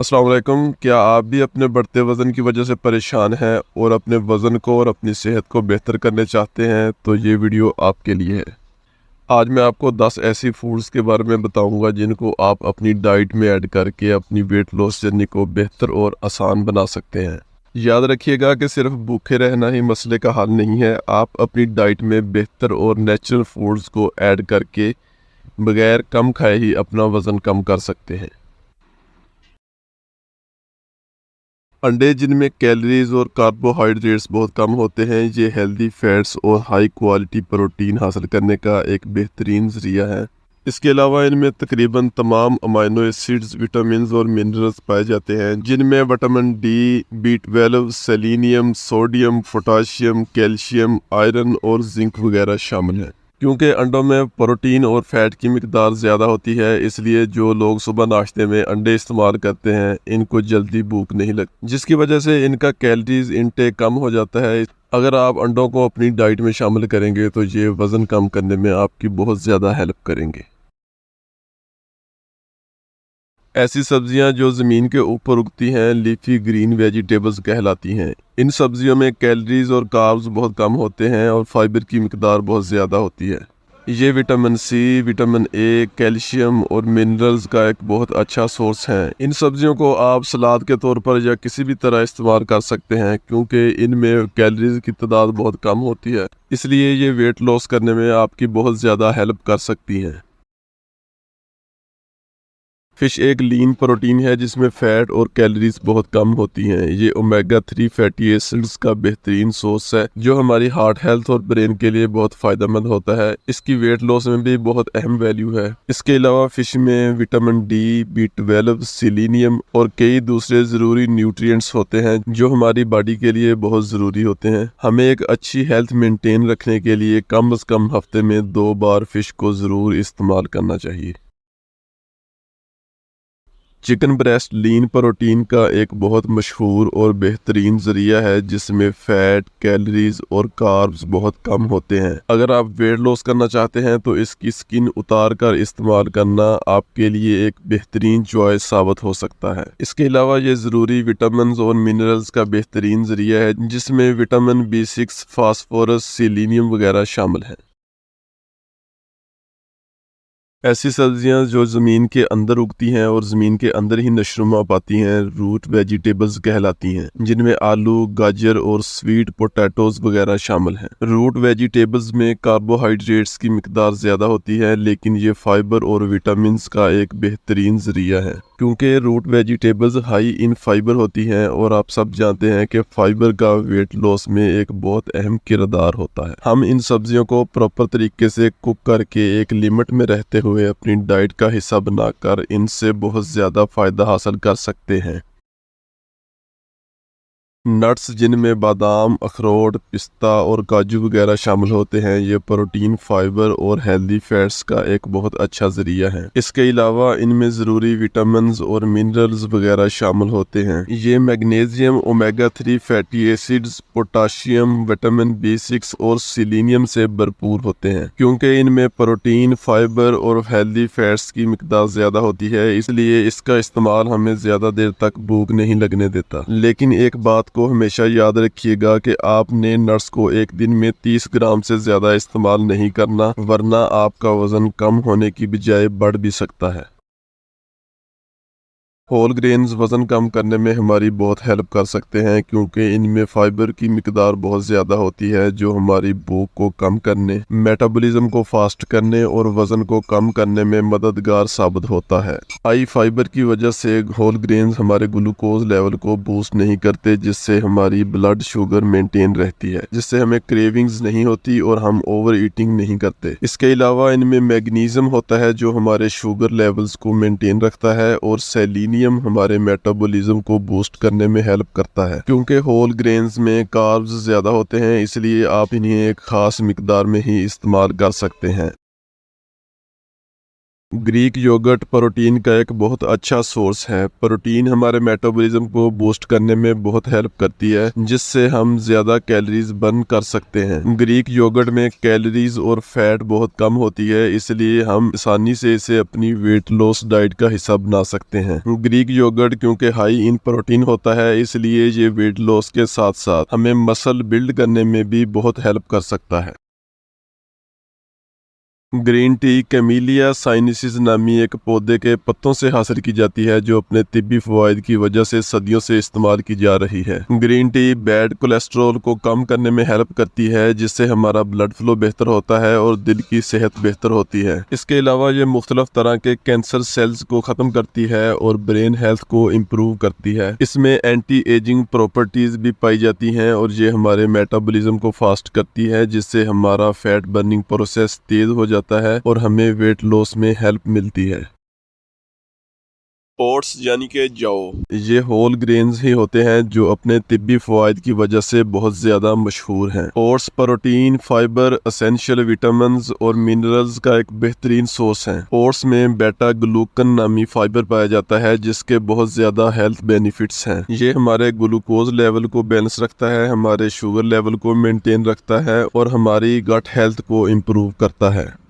अस्सलाम वालेकुम। क्या आप भी अपने बढ़ते वज़न की वजह से परेशान हैं और अपने वज़न को और अपनी सेहत को बेहतर करने चाहते हैं तो ये वीडियो आपके लिए है। आज मैं आपको 10 ऐसी फूड्स के बारे में बताऊंगा जिनको आप अपनी डाइट में ऐड करके अपनी वेट लॉस जर्नी को बेहतर और आसान बना सकते हैं। याद रखिएगा कि सिर्फ भूखे रहना ही मसले का हल नहीं है। आप अपनी डाइट में बेहतर और नेचुरल फूड्स को ऐड करके बगैर कम खाए ही अपना वज़न कम कर सकते हैं। अंडे, जिनमें कैलोरीज और कार्बोहाइड्रेट्स बहुत कम होते हैं, ये हेल्दी फैट्स और हाई क्वालिटी प्रोटीन हासिल करने का एक बेहतरीन ज़रिया है। इसके अलावा इनमें तकरीबन तमाम अमाइनो एसिड्स, विटामिन और मिनरल्स पाए जाते हैं, जिनमें vitamin D, B12, selenium, sodium, potassium, calcium, iron और जिंक वगैरह शामिल हैं। क्योंकि अंडों में प्रोटीन और फैट की मिकदार ज़्यादा होती है, इसलिए जो लोग सुबह नाश्ते में अंडे इस्तेमाल करते हैं इनको जल्दी भूख नहीं लगती, जिसकी वजह से इनका कैलोरीज इनटेक कम हो जाता है। अगर आप अंडों को अपनी डाइट में शामिल करेंगे तो ये वज़न कम करने में आपकी बहुत ज़्यादा हेल्प करेंगे। ऐसी सब्जियां जो ज़मीन के ऊपर उगती हैं लीफी ग्रीन वेजिटेबल्स कहलाती हैं। इन सब्जियों में कैलोरीज और कार्ब्स बहुत कम होते हैं और फाइबर की मिकदार बहुत ज़्यादा होती है। ये vitamin C, vitamin A, calcium और मिनरल्स का एक बहुत अच्छा सोर्स है। इन सब्जियों को आप सलाद के तौर पर या किसी भी तरह इस्तेमाल कर सकते हैं, क्योंकि इनमें कैलोरीज की तादाद बहुत कम होती है, इसलिए ये वेट लॉस करने में आपकी बहुत ज़्यादा हेल्प कर सकती हैं। फिश एक लीन प्रोटीन है जिसमें फैट और कैलोरीज बहुत कम होती हैं। ये ओमेगा 3 फैटी एसिड्स का बेहतरीन सोर्स है जो हमारी हार्ट हेल्थ और ब्रेन के लिए बहुत फायदेमंद होता है। इसकी वेट लॉस में भी बहुत अहम वैल्यू है। इसके अलावा फिश में विटामिन डी, B12, सेलेनियम और कई दूसरे ज़रूरी न्यूट्रिएंट्स होते हैं जो हमारी बॉडी के लिए बहुत ज़रूरी होते हैं। हमें एक अच्छी हेल्थ मेंटेन रखने के लिए कम से कम हफ्ते में 2 बार फिश को ज़रूर इस्तेमाल करना चाहिए। चिकन ब्रेस्ट लीन प्रोटीन का एक बहुत मशहूर और बेहतरीन ज़रिया है जिसमें फ़ैट, कैलोरीज और कार्ब्स बहुत कम होते हैं। अगर आप वेट लॉस करना चाहते हैं तो इसकी स्किन उतार कर इस्तेमाल करना आपके लिए एक बेहतरीन चॉइस साबित हो सकता है। इसके अलावा ये ज़रूरी विटामिन और मिनरल्स का बेहतरीन ज़रिया है जिसमें विटामिन B6, फास्फोरस, सेलेनियम वगैरह शामिल हैं। ऐसी सब्जियां जो ज़मीन के अंदर उगती हैं और ज़मीन के अंदर ही नशोनुमा पाती हैं रूट वेजिटेबल्स कहलाती हैं, जिनमें आलू, गाजर और स्वीट पोटैटोज वगैरह शामिल हैं। रूट वेजिटेबल्स में कार्बोहाइड्रेट्स की मिकदार ज़्यादा होती है, लेकिन ये फाइबर और विटामिन्स का एक बेहतरीन ज़रिया है। क्योंकि root vegetables high in fibre होती हैं और आप सब जानते हैं कि फाइबर का वेट लॉस में एक बहुत अहम किरदार होता है। हम इन सब्जियों को प्रॉपर तरीके से कुक करके एक लिमिट में रहते हुए अपनी डाइट का हिस्सा बनाकर इनसे बहुत ज़्यादा फ़ायदा हासिल कर सकते हैं। नट्स, जिनमें बादाम, अखरोट, पिस्ता और काजू वगैरह शामिल होते हैं, ये प्रोटीन, फाइबर और हेल्दी फैट्स का एक बहुत अच्छा ज़रिया है। इसके अलावा इनमें ज़रूरी विटामिन्स और मिनरल्स वगैरह शामिल होते हैं। ये magnesium, omega 3 fatty acids, potassium, vitamin B6 और सेलेनियम से भरपूर होते हैं। क्योंकि इनमें प्रोटीन, फाइबर और हेल्दी फैट्स की मिकदार ज़्यादा होती है, इसलिए इसका इस्तेमाल हमें ज़्यादा देर तक भूख नहीं लगने देता। लेकिन एक बात को हमेशा याद रखिएगा कि आपने नट्स को एक दिन में 30 ग्राम से ज़्यादा इस्तेमाल नहीं करना, वरना आपका वज़न कम होने की बजाय बढ़ भी सकता है। होल ग्रेन्स वज़न कम करने में हमारी बहुत हेल्प कर सकते हैं, क्योंकि इनमें फाइबर की मिकदार बहुत ज़्यादा होती है जो हमारी भूख को कम करने, मेटाबॉलिज्म को फास्ट करने और वज़न को कम करने में मददगार साबित होता है। हाई फाइबर की वजह से होल ग्रेन्स हमारे ग्लूकोज लेवल को बूस्ट नहीं करते, जिससे हमारी ब्लड शुगर मेंटेन रहती है, जिससे हमें क्रेविंग्स नहीं होती और हम ओवर ईटिंग नहीं करते। इसके अलावा इनमें मैग्नीशियम होता है जो हमारे शुगर लेवल्स को मेंटेन रखता है, और सेलेनियम हमारे मेटाबॉलिज्म को बूस्ट करने में हेल्प करता है। क्योंकि होल ग्रेन्स में कार्ब्स ज्यादा होते हैं, इसलिए आप इन्हें एक खास मिकदार में ही इस्तेमाल कर सकते हैं। ग्रीक योगर्ट प्रोटीन का एक बहुत अच्छा सोर्स है। प्रोटीन हमारे मेटाबॉलिज्म को बूस्ट करने में बहुत हेल्प करती है, जिससे हम ज्यादा कैलोरीज बर्न कर सकते हैं। ग्रीक योगर्ट में कैलोरीज और फैट बहुत कम होती है, इसलिए हम आसानी से इसे अपनी वेट लॉस डाइट का हिस्सा बना सकते हैं। ग्रीक योगर्ट क्योंकि हाई इन प्रोटीन होता है, इसलिए ये वेट लॉस के साथ साथ हमें मसल बिल्ड करने में भी बहुत हेल्प कर सकता है। ग्रीन टी कैमिलिया साइनेंसिस नामी एक पौधे के पत्तों से हासिल की जाती है, जो अपने तिब्बी फवाइद की वजह से सदियों से इस्तेमाल की जा रही है। ग्रीन टी बैड कोलेस्ट्रॉल को कम करने में हेल्प करती है, जिससे हमारा ब्लड फ्लो बेहतर होता है और दिल की सेहत बेहतर होती है। इसके अलावा ये मुख्तलिफ तरह के कैंसर सेल्स को ख़त्म करती है और ब्रेन हेल्थ को इम्प्रूव करती है। इसमें एंटी एजिंग प्रॉपर्टीज भी पाई जाती हैं और ये हमारे मेटाबॉलिज्म को फास्ट करती है, जिससे हमारा फैट बर्निंग प्रोसेस तेज हो जाता है और हमें वेट लॉस में हेल्प मिलती है। ओट्स यानी कि जौ, ये होल ग्रेन्स ही होते हैं जो अपने तिब्बी फवाइद की वजह से बहुत ज्यादा मशहूर हैं। Oats protein, fibre, essential vitamins और मिनरल्स का एक बेहतरीन सोर्स है। ओट्स में बेटा ग्लूकन नामी फाइबर पाया जाता है, जिसके बहुत ज्यादा हेल्थ बेनिफिट्स हैं। ये हमारे ग्लूकोज लेवल को बैलेंस रखता है, हमारे शुगर लेवल को मेंटेन रखता है और हमारी गट हेल्थ को इम्प्रूव करता है।